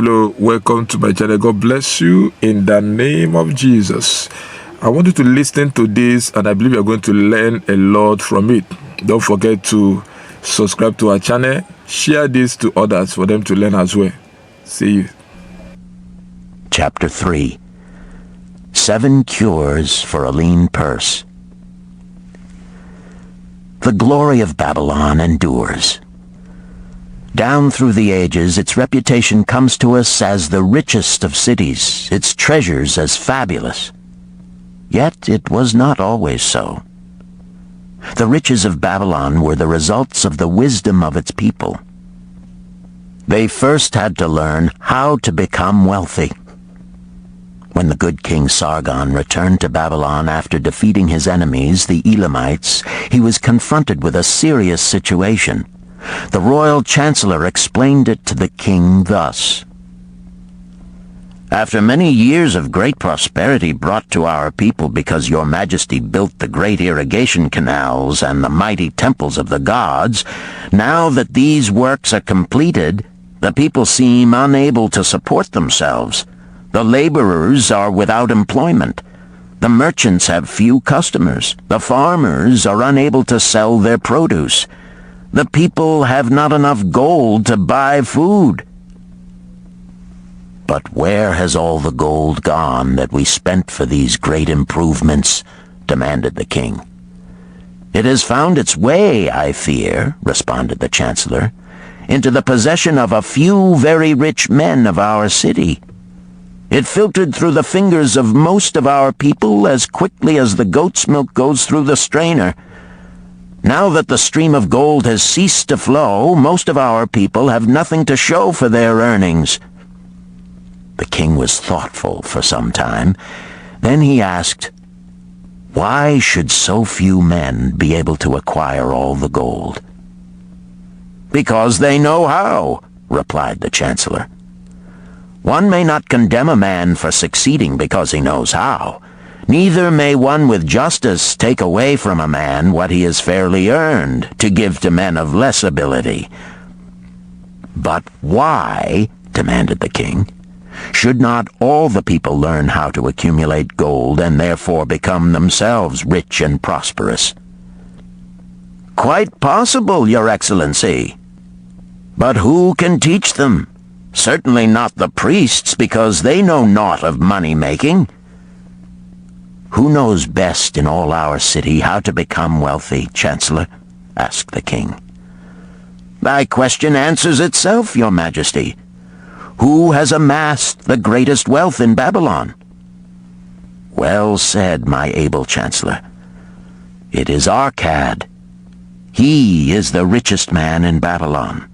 Hello, welcome to my channel. God bless you in the name of Jesus. I want you to listen to this, and I believe you're going to learn a lot from it. Don't forget to subscribe to our channel, share this to others for them to learn as well. See you. Chapter 3. 7 Cures for a Lean Purse. The glory of Babylon endures. Down through the ages, its reputation comes to us as the richest of cities, its treasures as fabulous. Yet it was not always so. The riches of Babylon were the results of the wisdom of its people. They first had to learn how to become wealthy. When the good King Sargon returned to Babylon after defeating his enemies, the Elamites, he was confronted with a serious situation. The royal chancellor explained it to the king thus: "After many years of great prosperity brought to our people because your majesty built the great irrigation canals and the mighty temples of the gods, now that these works are completed, the people seem unable to support themselves. The laborers are without employment. The merchants have few customers. The farmers are unable to sell their produce. The people have not enough gold to buy food." "But where has all the gold gone that we spent for these great improvements?" demanded the king. "It has found its way, I fear," responded the chancellor, "into the possession of a few very rich men of our city. It filtered through the fingers of most of our people as quickly as the goat's milk goes through the strainer. Now that the stream of gold has ceased to flow, most of our people have nothing to show for their earnings." The king was thoughtful for some time. Then he asked, "Why should so few men be able to acquire all the gold?" "Because they know how," replied the chancellor. "One may not condemn a man for succeeding because he knows how. Neither may one with justice take away from a man what he has fairly earned to give to men of less ability." "But why," demanded the king, "should not all the people learn how to accumulate gold and therefore become themselves rich and prosperous?" "Quite possible, Your Excellency. But who can teach them? Certainly not the priests, because they know naught of money-making." "Who knows best in all our city how to become wealthy, Chancellor?" asked the king. "Thy question answers itself, Your Majesty. Who has amassed the greatest wealth in Babylon?" "Well said, my able Chancellor. It is Arcad. He is the richest man in Babylon.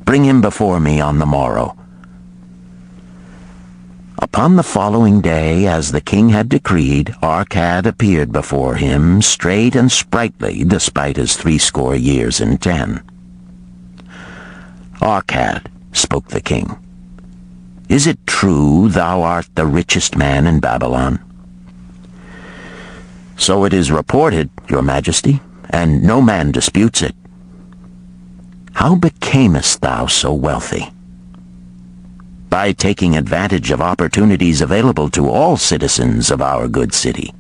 Bring him before me on the morrow." Upon the following day, as the king had decreed, Arcad appeared before him, straight and sprightly, despite his 80 years and 10. "Arcad," spoke the king, "is it true thou art the richest man in Babylon?" "So it is reported, Your Majesty, and no man disputes it." "How becamest thou so wealthy?" "By taking advantage of opportunities available to all citizens of our good city."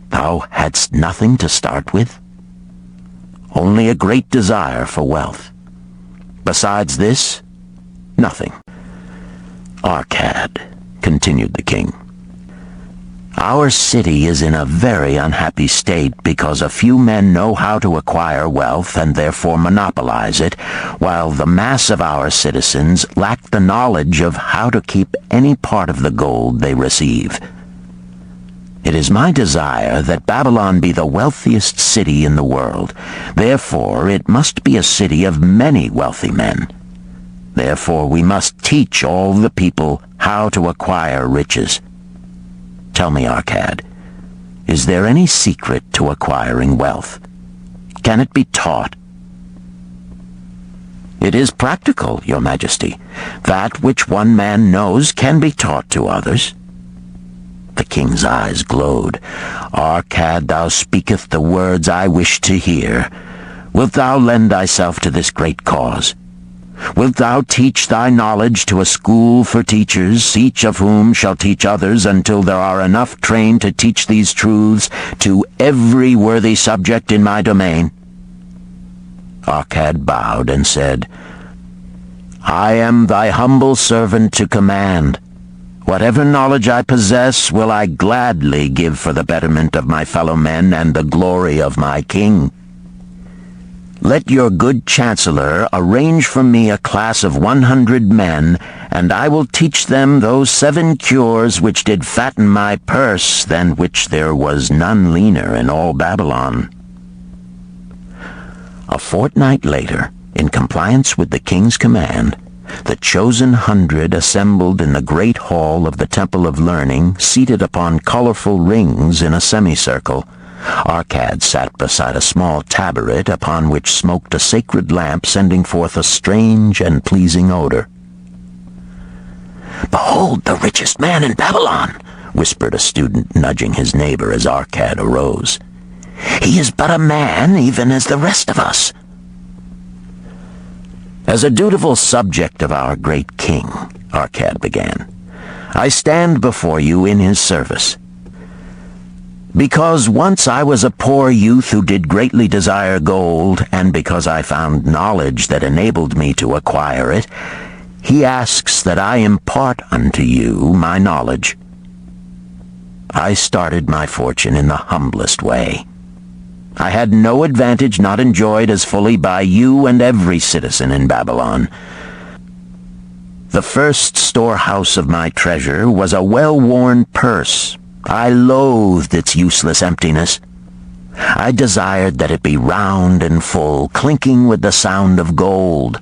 "Thou hadst nothing to start with?" "Only a great desire for wealth. Besides this, nothing." "Arcad," continued the king, "our city is in a very unhappy state because a few men know how to acquire wealth and therefore monopolize it, while the mass of our citizens lack the knowledge of how to keep any part of the gold they receive. It is my desire that Babylon be the wealthiest city in the world. Therefore, it must be a city of many wealthy men. Therefore, we must teach all the people how to acquire riches. Tell me, Arcad, is there any secret to acquiring wealth? Can it be taught?" "It is practical, Your Majesty. That which one man knows can be taught to others." The king's eyes glowed. "Arcad, thou speakest the words I wish to hear. Wilt thou lend thyself to this great cause?" Wilt thou teach thy knowledge to a school for teachers, each of whom shall teach others until there are enough trained to teach these truths to every worthy subject in my domain?" Arcad bowed and said, "I am thy humble servant to command. Whatever knowledge I possess will I gladly give for the betterment of my fellow men and the glory of my king. Let your good chancellor arrange for me a class of 100 men, and I will teach them those 7 cures which did fatten my purse, than which there was none leaner in all Babylon." A fortnight later, in compliance with the king's command, the chosen 100 assembled in the great hall of the Temple of Learning, seated upon colorful rings in a semicircle. Arcad sat beside a small tabaret upon which smoked a sacred lamp, sending forth a strange and pleasing odor. "Behold the richest man in Babylon," whispered a student, nudging his neighbor as Arcad arose. "He is but a man, even as the rest of us." "As a dutiful subject of our great king," Arcad began, "I stand before you in his service. Because once I was a poor youth who did greatly desire gold, and because I found knowledge that enabled me to acquire it, he asks that I impart unto you my knowledge. I started my fortune in the humblest way. I had no advantage not enjoyed as fully by you and every citizen in Babylon. The first storehouse of my treasure was a well-worn purse. I loathed its useless emptiness. I desired that it be round and full, clinking with the sound of gold.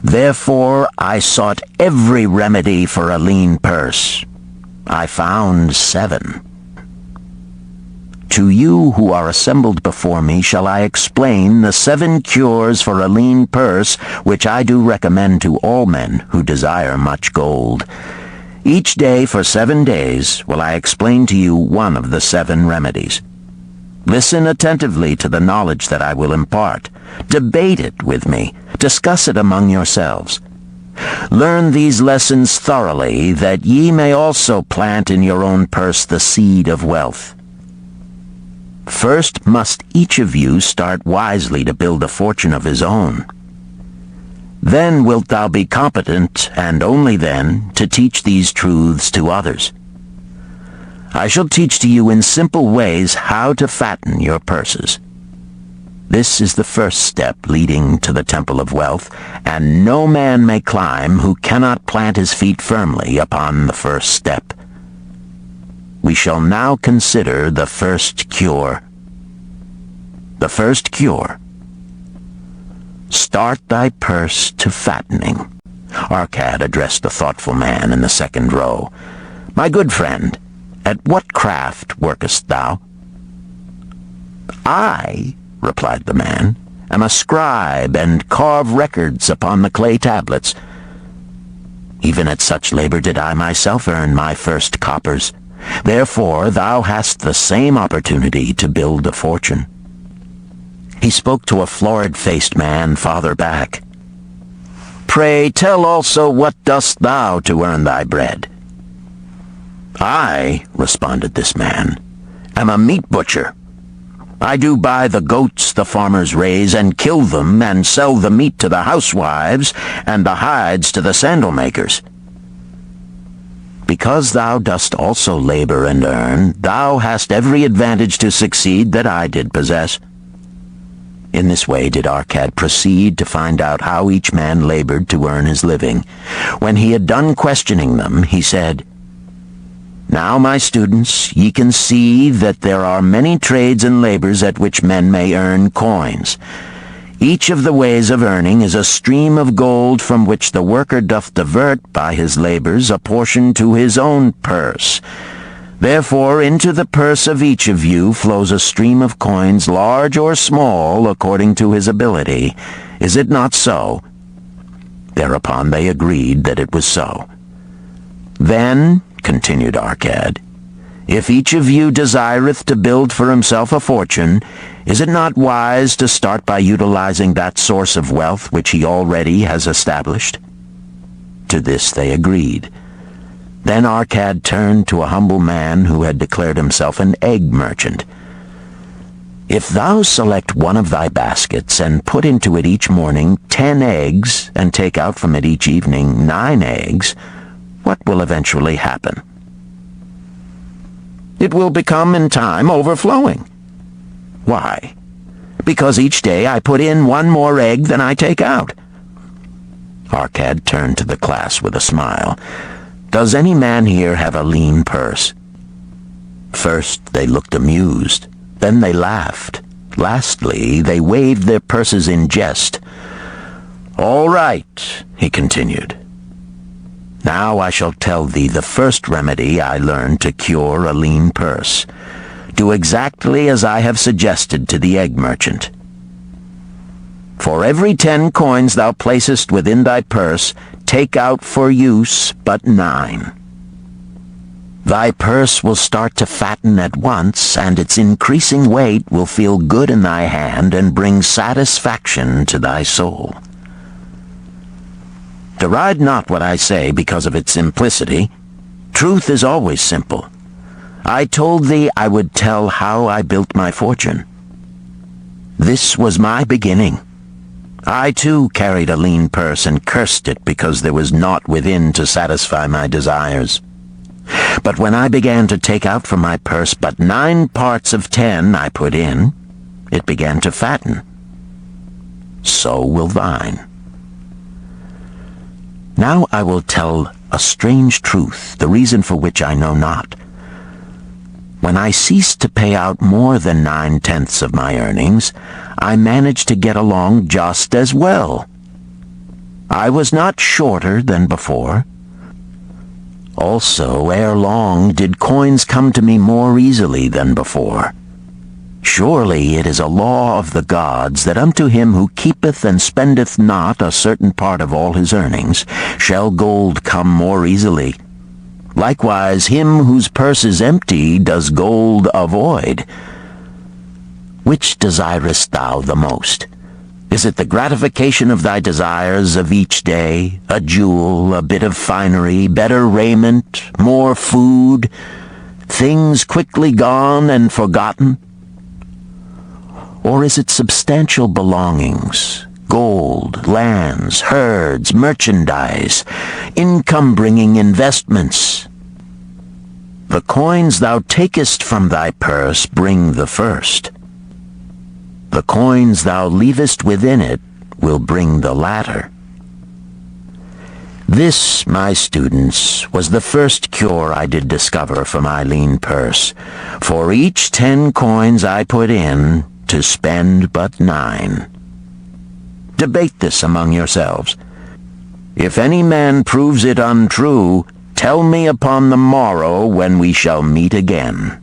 Therefore I sought every remedy for a lean purse. I found 7. To you who are assembled before me shall I explain the 7 cures for a lean purse, which I do recommend to all men who desire much gold. Each day for 7 days will I explain to you one of the 7 remedies. Listen attentively to the knowledge that I will impart. Debate it with me. Discuss it among yourselves. Learn these lessons thoroughly, that ye may also plant in your own purse the seed of wealth. First must each of you start wisely to build a fortune of his own. Then wilt thou be competent, and only then, to teach these truths to others. I shall teach to you in simple ways how to fatten your purses. This is the first step leading to the Temple of Wealth, and no man may climb who cannot plant his feet firmly upon the first step. We shall now consider the first cure. The first cure. Start thy purse to fattening. Arcad addressed the thoughtful man in the second row. My good friend, at what craft workest thou? I, replied the man, am a scribe, and carve records upon the clay tablets. Even at such labor did I myself earn my first coppers. Therefore thou hast the same opportunity to build a fortune. He spoke to a florid-faced man farther back. Pray tell also what dost thou to earn thy bread? I, responded this man, am a meat butcher. I do buy the goats the farmers raise and kill them and sell the meat to the housewives and the hides to the sandal makers. Because thou dost also labor and earn, thou hast every advantage to succeed that I did possess. In this way did Arcad proceed to find out how each man labored to earn his living. When he had done questioning them, he said, Now, my students, ye can see that there are many trades and labors at which men may earn coins. Each of the ways of earning is a stream of gold from which the worker doth divert by his labors a portion to his own purse. Therefore into the purse of each of you flows a stream of coins, large or small, according to his ability. Is it not so? Thereupon they agreed that it was so. Then, continued Arcad, If each of you desireth to build for himself a fortune, is it not wise to start by utilizing that source of wealth which he already has established?" To this they agreed. Then Arcad turned to a humble man who had declared himself an egg merchant. "If thou select one of thy baskets, and put into it each morning 10 eggs, and take out from it each evening 9 eggs, what will eventually happen?" "It will become in time overflowing." "Why?" "Because each day I put in 1 more egg than I take out." Arcad turned to the class with a smile. "Does any man here have a lean purse?" First they looked amused. Then they laughed. Lastly, they waved their purses in jest. "All right," he continued. "Now I shall tell thee the first remedy I learned to cure a lean purse. Do exactly as I have suggested to the egg merchant. For every 10 coins thou placest within thy purse, take out for use but 9. Thy purse will start to fatten at once, and its increasing weight will feel good in thy hand and bring satisfaction to thy soul. Deride not what I say because of its simplicity. Truth is always simple. I told thee I would tell how I built my fortune. This was my beginning. I too carried a lean purse and cursed it because there was naught within to satisfy my desires. But when I began to take out from my purse but 9 parts of 10 I put in, it began to fatten. So will thine. Now I will tell a strange truth, the reason for which I know not. When I ceased to pay out more than 9/10 of my earnings, I managed to get along just as well. I was not shorter than before. Also, ere long, did coins come to me more easily than before. Surely it is a law of the gods that unto him who keepeth and spendeth not a certain part of all his earnings shall gold come more easily. Likewise him whose purse is empty does gold avoid. Which desirest thou the most? Is it the gratification of thy desires of each day, a jewel, a bit of finery, better raiment, more food, things quickly gone and forgotten? Or is it substantial belongings, gold, lands, herds, merchandise, income-bringing investments? The coins thou takest from thy purse bring the first. The coins thou leavest within it will bring the latter. This, my students, was the first cure I did discover for my lean purse. For each 10 coins I put in, to spend but 9. Debate this among yourselves. If any man proves it untrue, tell me upon the morrow when we shall meet again.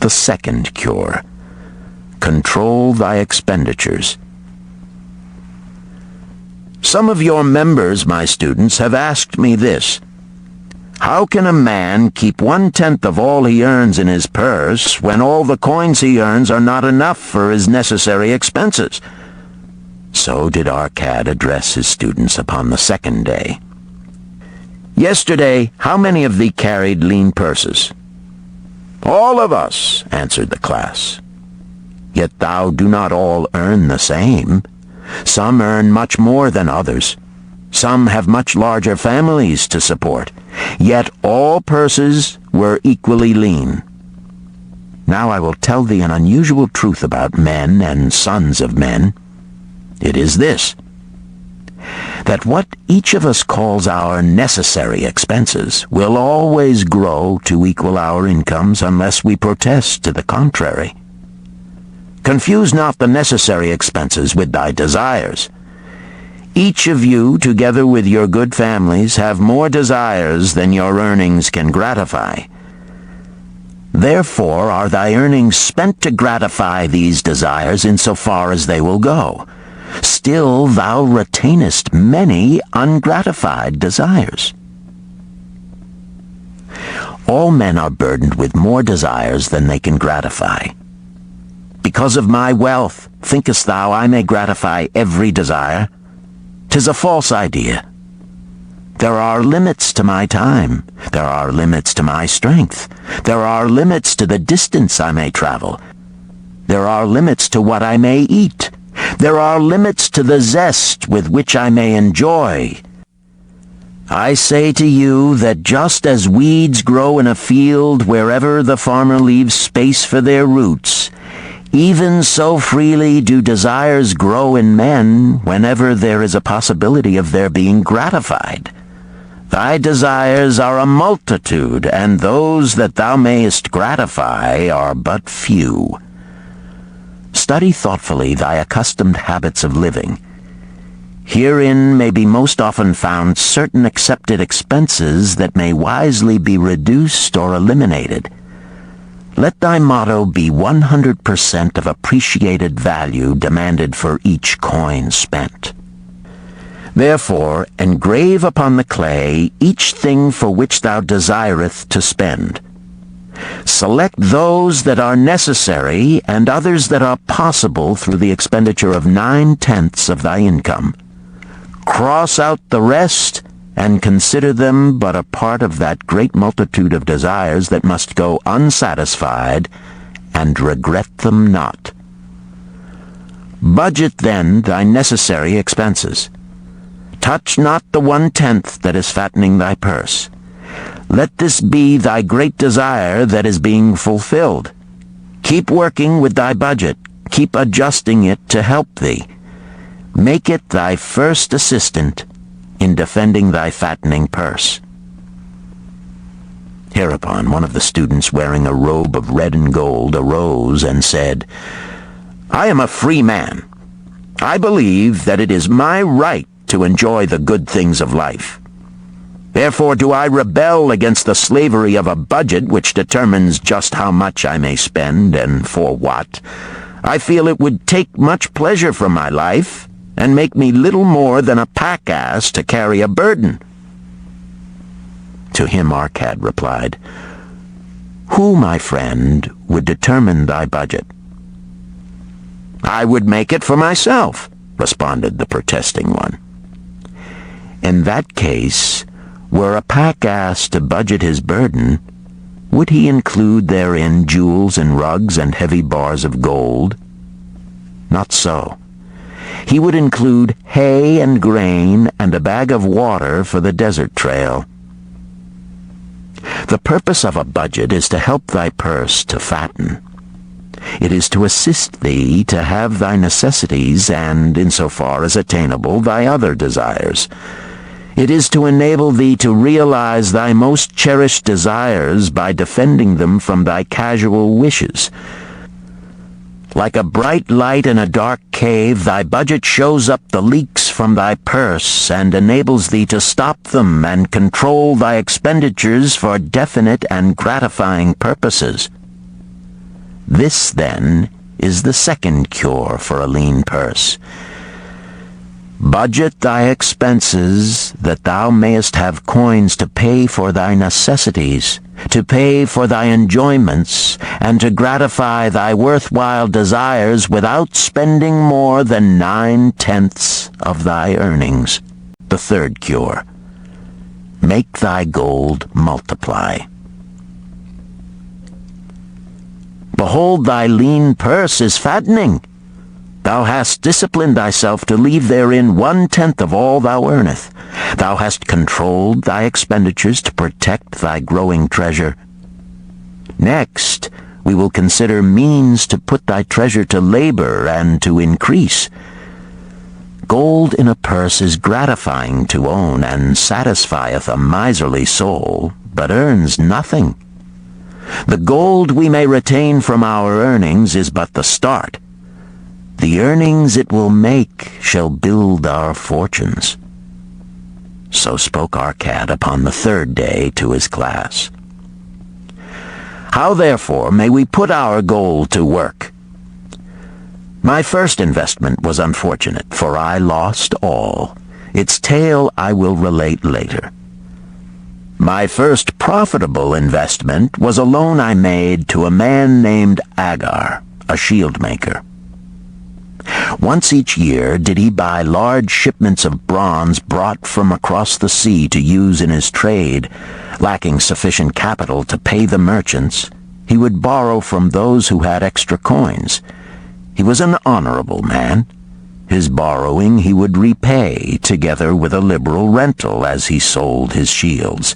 The second cure. Control thy expenditures. Some of your members, my students, have asked me this. How can a man keep 1/10 of all he earns in his purse when all the coins he earns are not enough for his necessary expenses? So did Arcad address his students upon the second day. Yesterday, how many of thee carried lean purses? All of us, answered the class. Yet thou do not all earn the same. Some earn much more than others. Some have much larger families to support. Yet all purses were equally lean. Now I will tell thee an unusual truth about men and sons of men. It is this, that what each of us calls our necessary expenses will always grow to equal our incomes unless we protest to the contrary. Confuse not the necessary expenses with thy desires. Each of you, together with your good families, have more desires than your earnings can gratify. Therefore are thy earnings spent to gratify these desires insofar as they will go. Still thou retainest many ungratified desires. All men are burdened with more desires than they can gratify. Because of my wealth, thinkest thou I may gratify every desire? 'Tis a false idea. There are limits to my time. There are limits to my strength. There are limits to the distance I may travel. There are limits to what I may eat. There are limits to the zest with which I may enjoy. I say to you that just as weeds grow in a field wherever the farmer leaves space for their roots, even so freely do desires grow in men whenever there is a possibility of their being gratified. Thy desires are a multitude, and those that thou mayest gratify are but few. Study thoughtfully thy accustomed habits of living. Herein may be most often found certain accepted expenses that may wisely be reduced or eliminated. Let thy motto be 100% of appreciated value demanded for each coin spent. Therefore, engrave upon the clay each thing for which thou desireth to spend. Select those that are necessary and others that are possible through the expenditure of 9/10 of thy income. Cross out the rest and consider them but a part of that great multitude of desires that must go unsatisfied, and regret them not. Budget then thy necessary expenses. Touch not the 1/10 that is fattening thy purse. Let this be thy great desire that is being fulfilled. Keep working with thy budget. Keep adjusting it to help thee. Make it thy first assistant in defending thy fattening purse. Hereupon one of the students, wearing a robe of red and gold, arose and said, I am a free man. I believe that it is my right to enjoy the good things of life. Therefore do I rebel against the slavery of a budget which determines just how much I may spend and for what. I feel it would take much pleasure from my life and make me little more than a pack-ass to carry a burden. To him Arcad replied, Who, my friend, would determine thy budget? I would make it for myself, responded the protesting one. In that case, were a pack-ass to budget his burden, would he include therein jewels and rugs and heavy bars of gold? Not so. He would include hay and grain and a bag of water for the desert trail. The purpose of a budget is to help thy purse to fatten. It is to assist thee to have thy necessities and, insofar as attainable, thy other desires. It is to enable thee to realize thy most cherished desires by defending them from thy casual wishes. Like a bright light in a dark cave, thy budget shows up the leaks from thy purse and enables thee to stop them and control thy expenditures for definite and gratifying purposes. This, then, is the second cure for a lean purse. Budget thy expenses, that thou mayest have coins to pay for thy necessities, to pay for thy enjoyments, and to gratify thy worthwhile desires without spending more than 9/10 of thy earnings. The third cure. Make thy gold multiply. Behold, thy lean purse is fattening. Thou hast disciplined thyself to leave therein 1/10 of all thou earnest. Thou hast controlled thy expenditures to protect thy growing treasure. Next, we will consider means to put thy treasure to labor and to increase. Gold in a purse is gratifying to own and satisfieth a miserly soul, but earns nothing. The gold we may retain from our earnings is but the start. The earnings it will make shall build our fortunes. So spoke Arcad upon the third day to his class. How therefore may we put our gold to work? My first investment was unfortunate, for I lost all. Its tale I will relate later. My first profitable investment was a loan I made to a man named Agar, a shield maker. Once each year did he buy large shipments of bronze brought from across the sea to use in his trade. Lacking sufficient capital to pay the merchants, he would borrow from those who had extra coins. He was an honorable man. His borrowing he would repay, together with a liberal rental as he sold his shields.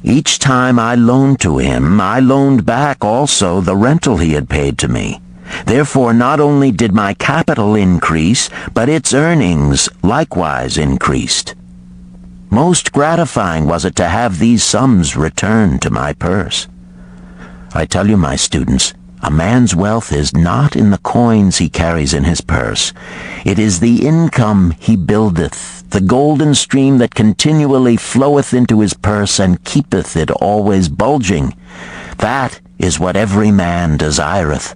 Each time I loaned to him, I loaned back also the rental he had paid to me. Therefore, not only did my capital increase, but its earnings likewise increased. Most gratifying was it to have these sums returned to my purse. I tell you, my students, a man's wealth is not in the coins he carries in his purse. It is the income he buildeth, the golden stream that continually floweth into his purse and keepeth it always bulging. That is what every man desireth.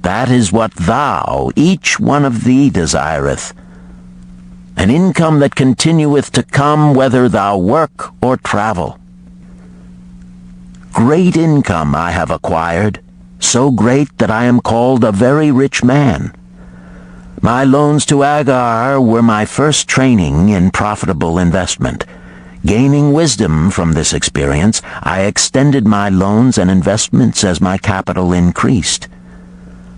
That is what thou, each one of thee, desireth. An income that continueth to come whether thou work or travel. Great income I have acquired, so great that I am called a very rich man. My loans to Agar were my first training in profitable investment. Gaining wisdom from this experience, I extended my loans and investments as my capital increased.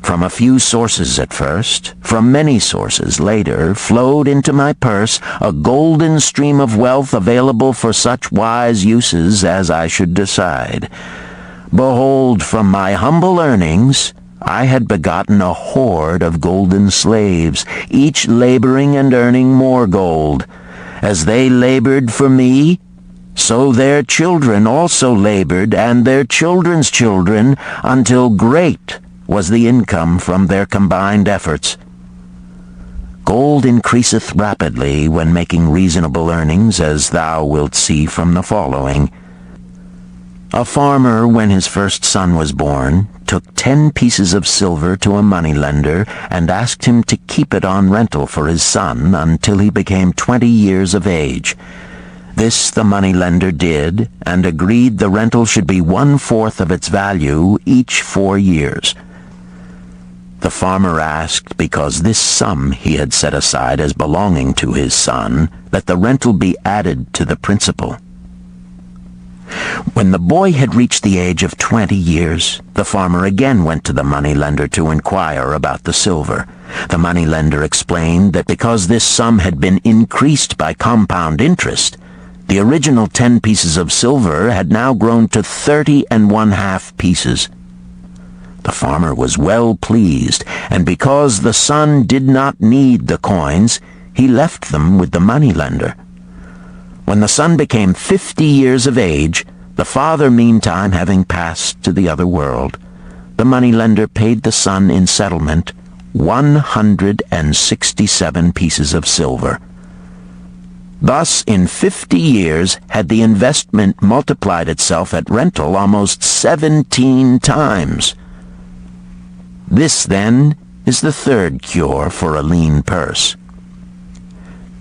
From a few sources at first, from many sources later, flowed into my purse a golden stream of wealth available for such wise uses as I should decide. Behold, from my humble earnings, I had begotten a horde of golden slaves, each laboring and earning more gold. As they labored for me, so their children also labored, and their children's children, until great was the income from their combined efforts. Gold increaseth rapidly when making reasonable earnings, as thou wilt see from the following. A farmer, when his first son was born, took 10 pieces of silver to a moneylender and asked him to keep it on rental for his son until he became 20 years of age. This the moneylender did, and agreed the rental should be 1/4 of its value each 4 years. The farmer asked, because this sum he had set aside as belonging to his son, that the rental be added to the principal. When the boy had reached the age of 20 years, the farmer again went to the moneylender to inquire about the silver. The moneylender explained that because this sum had been increased by compound interest, the original 10 pieces of silver had now grown to 30½ pieces. The farmer was well pleased, and because the son did not need the coins, he left them with the moneylender. When the son became 50 years of age, the father meantime having passed to the other world, the moneylender paid the son in settlement 167 pieces of silver. Thus, in 50 years had the investment multiplied itself at rental almost 17 times. This, then, is the third cure for a lean purse.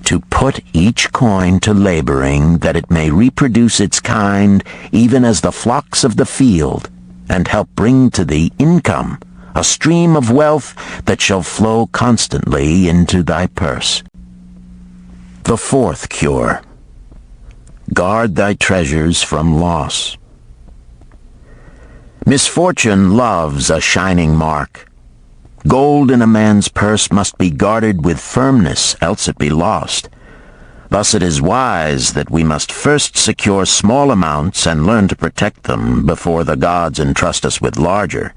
To put each coin to laboring, that it may reproduce its kind, even as the flocks of the field, and help bring to thee income, a stream of wealth that shall flow constantly into thy purse. The fourth cure. Guard thy treasures from loss. Misfortune loves a shining mark. Gold in a man's purse must be guarded with firmness, else it be lost. Thus it is wise that we must first secure small amounts and learn to protect them before the gods entrust us with larger.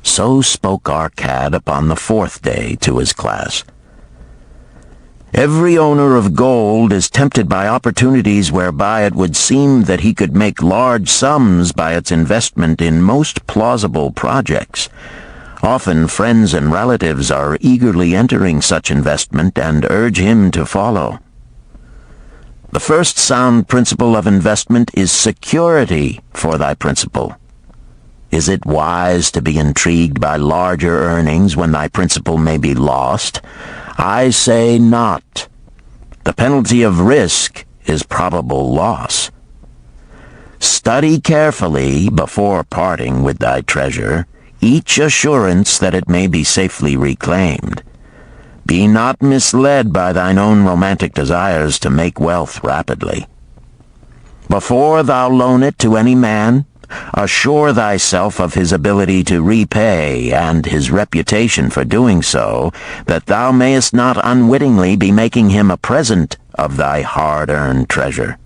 So spoke Arcad upon the 4th day to his class. Every owner of gold is tempted by opportunities whereby it would seem that he could make large sums by its investment in most plausible projects. Often friends and relatives are eagerly entering such investment and urge him to follow. The first sound principle of investment is security for thy principal. Is it wise to be intrigued by larger earnings when thy principal may be lost? I say not. The penalty of risk is probable loss. Study carefully before parting with thy treasure each assurance that it may be safely reclaimed. Be not misled by thine own romantic desires to make wealth rapidly. Before thou loan it to any man, assure thyself of his ability to repay and his reputation for doing so, that thou mayest not unwittingly be making him a present of thy hard-earned treasure.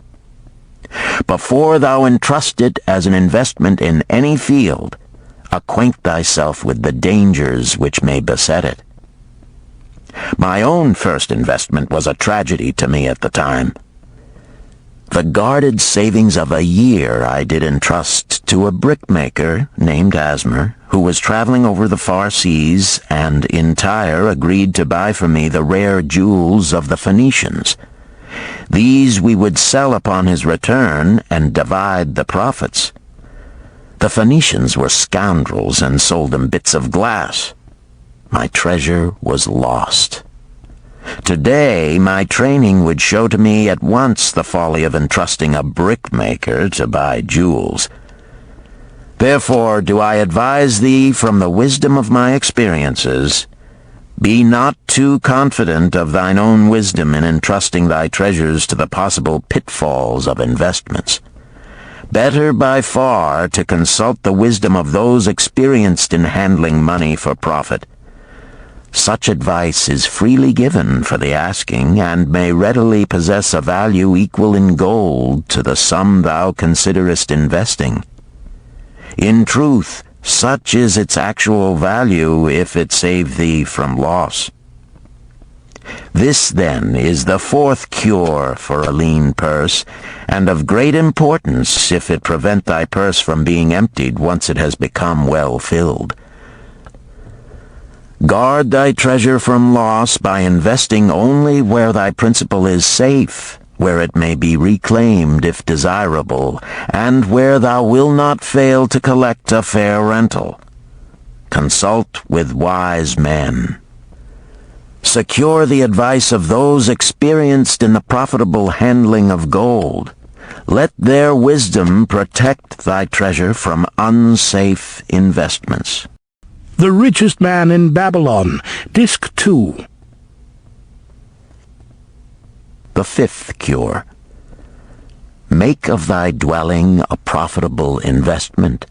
Before thou entrust it as an investment in any field, acquaint thyself with the dangers which may beset it. My own first investment was a tragedy to me at the time. The guarded savings of a year I did entrust to a brickmaker named Asmer, who was traveling over the far seas, and in Tyre agreed to buy for me the rare jewels of the Phoenicians. These we would sell upon his return and divide the profits. The Phoenicians were scoundrels and sold him bits of glass. My treasure was lost. Today, my training would show to me at once the folly of entrusting a brickmaker to buy jewels. Therefore do I advise thee from the wisdom of my experiences, be not too confident of thine own wisdom in entrusting thy treasures to the possible pitfalls of investments. Better by far to consult the wisdom of those experienced in handling money for profit. Such advice is freely given for the asking, and may readily possess a value equal in gold to the sum thou considerest investing. In truth, such is its actual value if it save thee from loss. This, then, is the fourth cure for a lean purse, and of great importance if it prevent thy purse from being emptied once it has become well filled. Guard thy treasure from loss by investing only where thy principal is safe, where it may be reclaimed if desirable, and where thou wilt not fail to collect a fair rental. Consult with wise men. Secure the advice of those experienced in the profitable handling of gold. Let their wisdom protect thy treasure from unsafe investments. The Richest Man in Babylon, Disc 2. The fifth cure. Make of thy dwelling a profitable investment.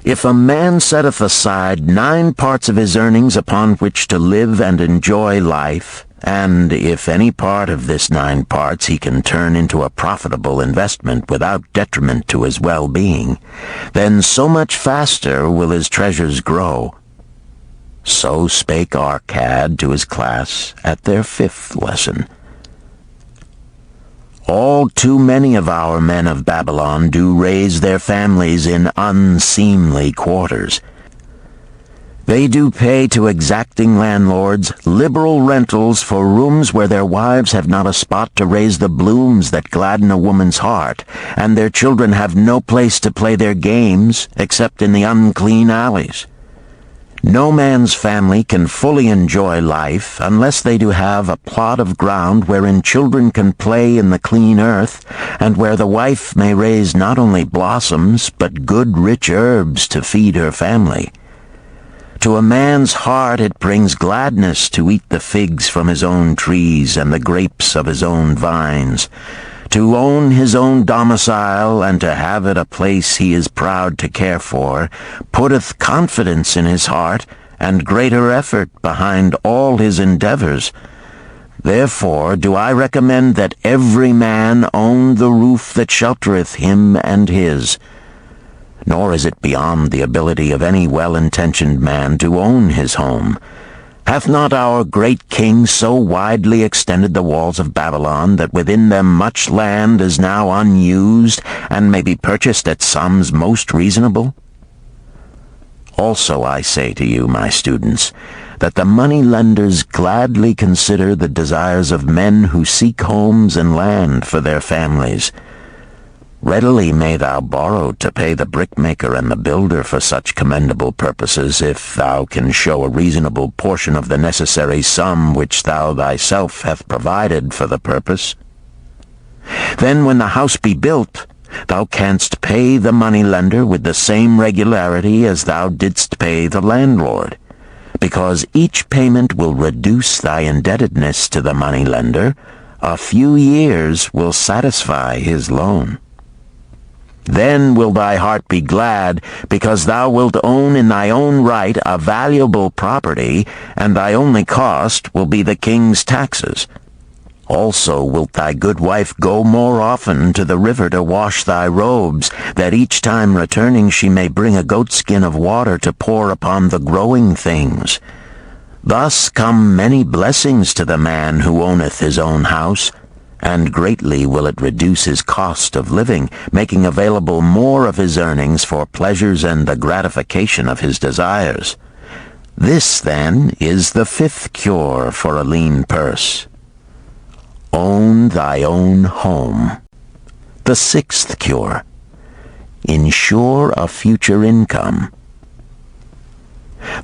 If a man setteth aside 9 parts of his earnings upon which to live and enjoy life, and if any part of this 9 parts he can turn into a profitable investment without detriment to his well-being, then so much faster will his treasures grow. So spake Arcad to his class at their 5th lesson. All too many of our men of Babylon do raise their families in unseemly quarters. They do pay to exacting landlords liberal rentals for rooms where their wives have not a spot to raise the blooms that gladden a woman's heart, and their children have no place to play their games except in the unclean alleys. No man's family can fully enjoy life unless they do have a plot of ground wherein children can play in the clean earth, and where the wife may raise not only blossoms, but good rich herbs to feed her family. To a man's heart it brings gladness to eat the figs from his own trees and the grapes of his own vines, to own his own domicile and to have it a place he is proud to care for, putteth confidence in his heart and greater effort behind all his endeavors. Therefore do I recommend that every man own the roof that sheltereth him and his. Nor is it beyond the ability of any well-intentioned man to own his home. Hath not our great king so widely extended the walls of Babylon that within them much land is now unused, and may be purchased at sums most reasonable? Also I say to you, my students, that the money-lenders gladly consider the desires of men who seek homes and land for their families. Readily may thou borrow to pay the brickmaker and the builder for such commendable purposes, if thou can show a reasonable portion of the necessary sum which thou thyself hast provided for the purpose. Then when the house be built, thou canst pay the money-lender with the same regularity as thou didst pay the landlord, because each payment will reduce thy indebtedness to the money-lender. A few years will satisfy his loan. Then will thy heart be glad, because thou wilt own in thy own right a valuable property, and thy only cost will be the king's taxes. Also wilt thy good wife go more often to the river to wash thy robes, that each time returning she may bring a goatskin of water to pour upon the growing things. Thus come many blessings to the man who owneth his own house, and greatly will it reduce his cost of living, making available more of his earnings for pleasures and the gratification of his desires. This, then, is the fifth cure for a lean purse. Own thy own home. The sixth cure. Ensure a future income.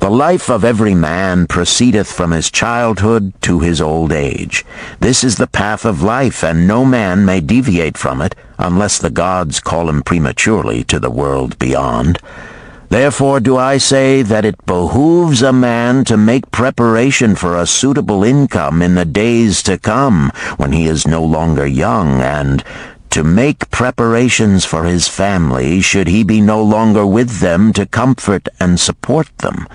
The life of every man proceedeth from his childhood to his old age. This is the path of life, and no man may deviate from it, unless the gods call him prematurely to the world beyond. Therefore do I say that it behooves a man to make preparation for a suitable income in the days to come, when he is no longer young, and to make preparations for his family, should he be no longer with them to comfort and support them.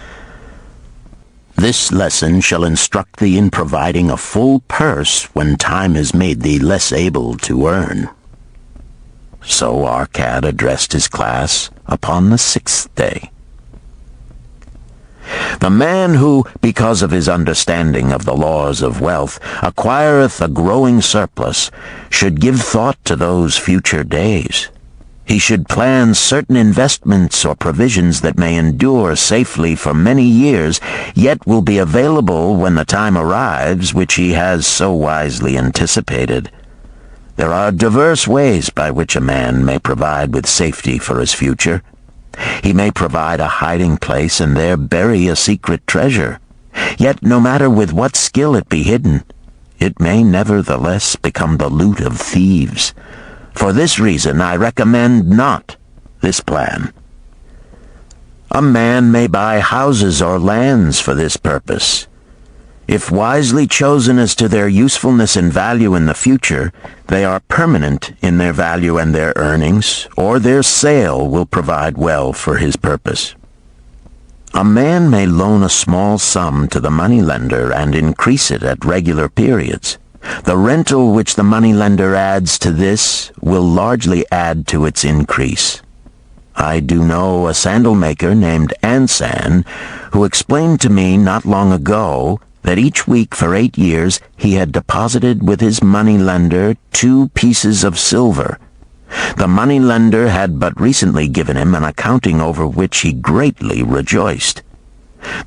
This lesson shall instruct thee in providing a full purse when time has made thee less able to earn. So Arcad addressed his class upon the sixth day. The man who, because of his understanding of the laws of wealth, acquireth a growing surplus, should give thought to those future days. He should plan certain investments or provisions that may endure safely for many years, yet will be available when the time arrives which he has so wisely anticipated. There are diverse ways by which a man may provide with safety for his future. He may provide a hiding place and there bury a secret treasure. Yet no matter with what skill it be hidden, it may nevertheless become the loot of thieves. For this reason I recommend not this plan. A man may buy houses or lands for this purpose. If wisely chosen as to their usefulness and value in the future, they are permanent in their value and their earnings, or their sale will provide well for his purpose. A man may loan a small sum to the moneylender and increase it at regular periods. The rental which the moneylender adds to this will largely add to its increase. I do know a sandal maker named Ansan, who explained to me not long ago that each week for 8 years he had deposited with his moneylender 2 pieces of silver. The moneylender had but recently given him an accounting over which he greatly rejoiced.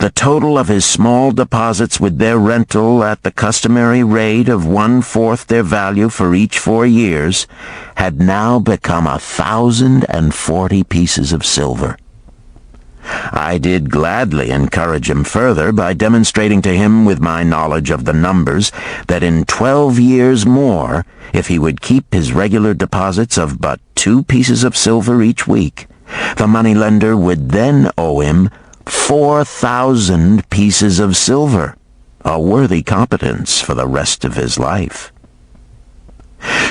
The total of his small deposits with their rental at the customary rate of 1/4 their value for each 4 years had now become 1,040 pieces of silver. I did gladly encourage him further by demonstrating to him with my knowledge of the numbers that in 12 years more, if he would keep his regular deposits of but 2 pieces of silver each week, the moneylender would then owe him 4,000 pieces of silver, a worthy competence for the rest of his life.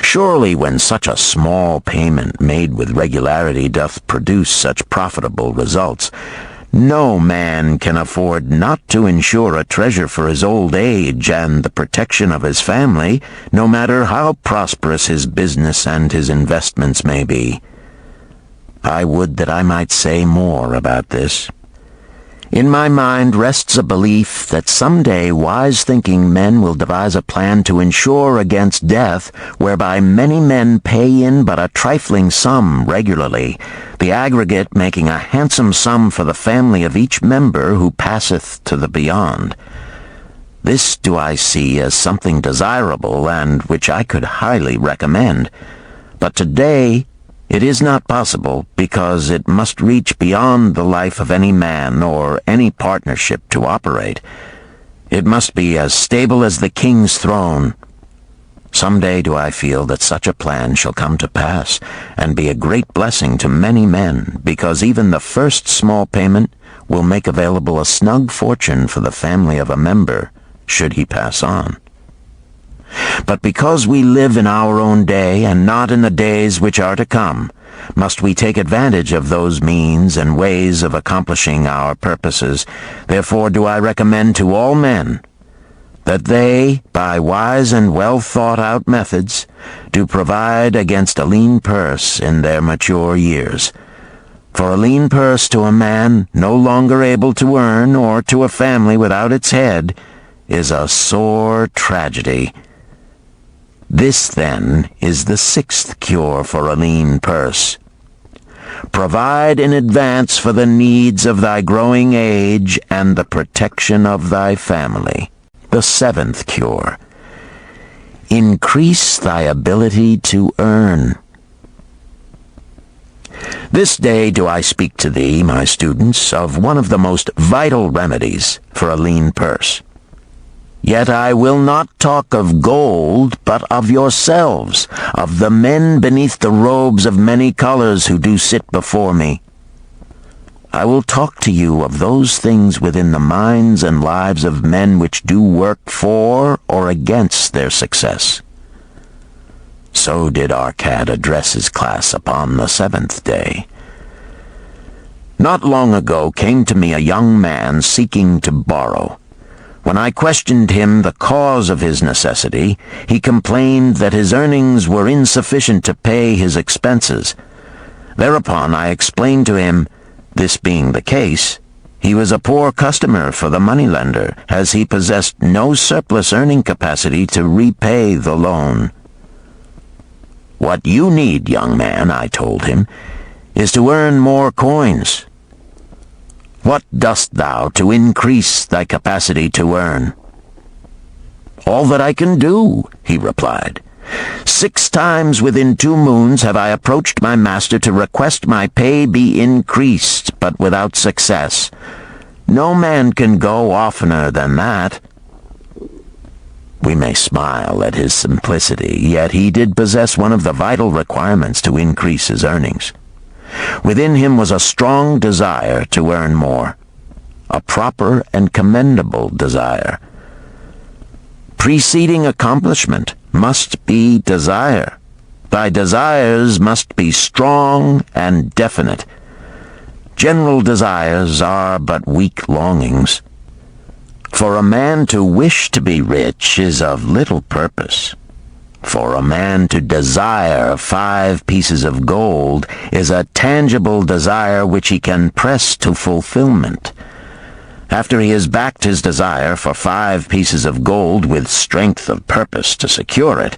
Surely when such a small payment made with regularity doth produce such profitable results, no man can afford not to insure a treasure for his old age and the protection of his family, no matter how prosperous his business and his investments may be. I would that I might say more about this. In my mind rests a belief that someday wise-thinking men will devise a plan to insure against death, whereby many men pay in but a trifling sum regularly, the aggregate making a handsome sum for the family of each member who passeth to the beyond. This do I see as something desirable and which I could highly recommend. But today It is not possible because it must reach beyond the life of any man or any partnership to operate. It must be as stable as the king's throne. Some day do I feel that such a plan shall come to pass and be a great blessing to many men, because even the first small payment will make available a snug fortune for the family of a member, should he pass on. But because we live in our own day and not in the days which are to come, must we take advantage of those means and ways of accomplishing our purposes. Therefore do I recommend to all men that they, by wise and well-thought-out methods, do provide against a lean purse in their mature years. For a lean purse to a man no longer able to earn, or to a family without its head, is a sore tragedy. This, then, is the sixth cure for a lean purse. Provide in advance for the needs of thy growing age and the protection of thy family. The seventh cure. Increase thy ability to earn. This day do I speak to thee, my students, of one of the most vital remedies for a lean purse. Yet I will not talk of gold, but of yourselves, of the men beneath the robes of many colors who do sit before me. I will talk to you of those things within the minds and lives of men which do work for or against their success. So did Arcad address his class upon the seventh day. Not long ago came to me a young man seeking to borrow. When I questioned him the cause of his necessity, he complained that his earnings were insufficient to pay his expenses. Thereupon I explained to him, this being the case, he was a poor customer for the moneylender, as he possessed no surplus earning capacity to repay the loan. What you need, young man, I told him, is to earn more coins. What dost thou to increase thy capacity to earn? All that I can do, he replied. 6 times within 2 moons have I approached my master to request my pay be increased, but without success. No man can go oftener than that. We may smile at his simplicity, yet he did possess one of the vital requirements to increase his earnings. Within him was a strong desire to earn more, a proper and commendable desire. Preceding accomplishment must be desire. Thy desires must be strong and definite. General desires are but weak longings. For a man to wish to be rich is of little purpose. For a man to desire 5 pieces of gold is a tangible desire which he can press to fulfillment. After he has backed his desire for 5 pieces of gold with strength of purpose to secure it,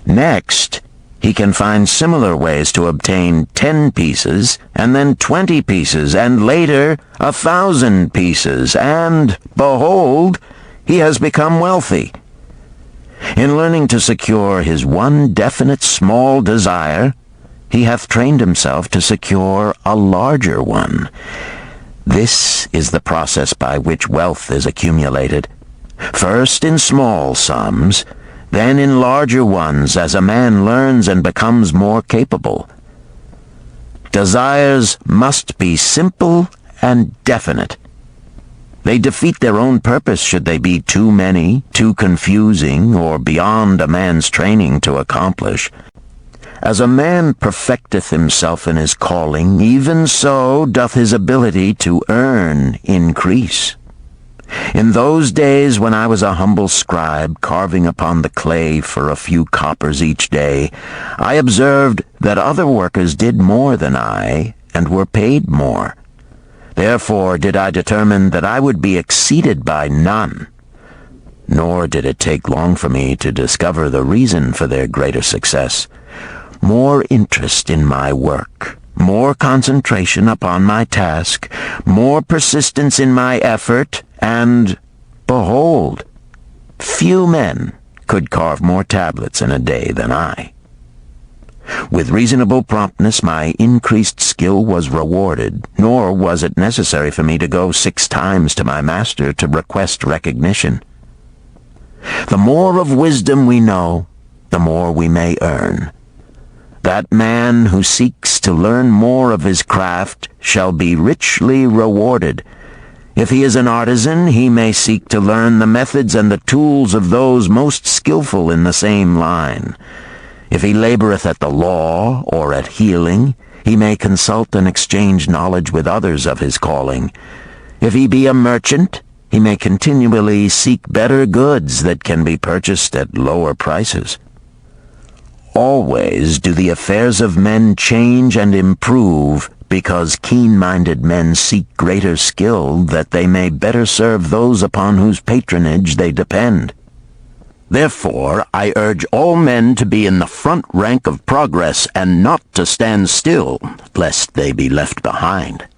next he can find similar ways to obtain 10 pieces, and then 20 pieces, and later 1,000 pieces, and, behold, he has become wealthy. In learning to secure his one definite small desire, he hath trained himself to secure a larger one. This is the process by which wealth is accumulated, first in small sums, then in larger ones as a man learns and becomes more capable. Desires must be simple and definite. They defeat their own purpose should they be too many, too confusing, or beyond a man's training to accomplish. As a man perfecteth himself in his calling, even so doth his ability to earn increase. In those days when I was a humble scribe carving upon the clay for a few coppers each day, I observed that other workers did more than I, and were paid more. Therefore did I determine that I would be exceeded by none. Nor did it take long for me to discover the reason for their greater success. More interest in my work, more concentration upon my task, more persistence in my effort, and, behold, few men could carve more tablets in a day than I. With reasonable promptness my increased skill was rewarded, nor was it necessary for me to go 6 times to my master to request recognition. The more of wisdom we know, the more we may earn. That man who seeks to learn more of his craft shall be richly rewarded. If he is an artisan, he may seek to learn the methods and the tools of those most skillful in the same line. If he laboreth at the law or at healing, he may consult and exchange knowledge with others of his calling. If he be a merchant, he may continually seek better goods that can be purchased at lower prices. Always do the affairs of men change and improve, because keen-minded men seek greater skill that they may better serve those upon whose patronage they depend. Therefore, I urge all men to be in the front rank of progress and not to stand still, lest they be left behind.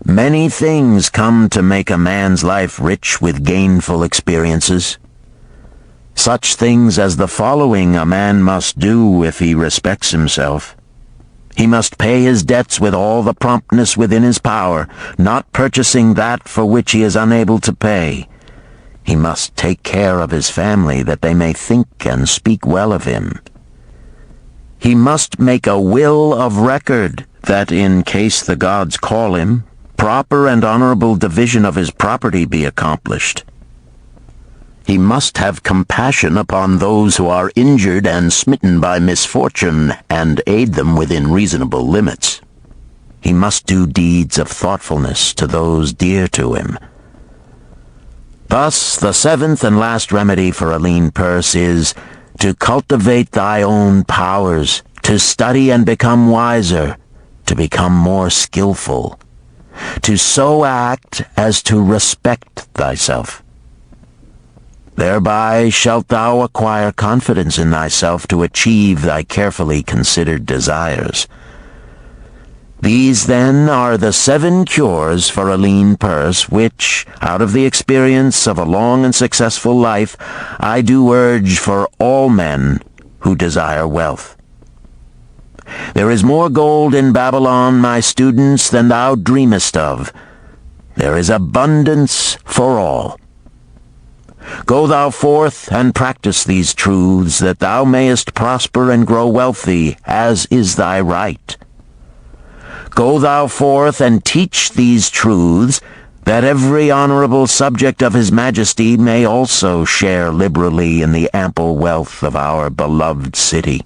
Many things come to make a man's life rich with gainful experiences. Such things as the following a man must do if he respects himself. He must pay his debts with all the promptness within his power, not purchasing that for which he is unable to pay. He must take care of his family that they may think and speak well of him. He must make a will of record that, in case the gods call him, proper and honorable division of his property be accomplished. He must have compassion upon those who are injured and smitten by misfortune, and aid them within reasonable limits. He must do deeds of thoughtfulness to those dear to him. Thus, the 7th and last remedy for a lean purse is to cultivate thy own powers, to study and become wiser, to become more skillful, to so act as to respect thyself. Thereby shalt thou acquire confidence in thyself to achieve thy carefully considered desires. These, then, are the 7 cures for a lean purse, which, out of the experience of a long and successful life, I do urge for all men who desire wealth. There is more gold in Babylon, my students, than thou dreamest of. There is abundance for all. Go thou forth and practice these truths, that thou mayest prosper and grow wealthy, as is thy right. Go thou forth and teach these truths, that every honorable subject of his majesty may also share liberally in the ample wealth of our beloved city.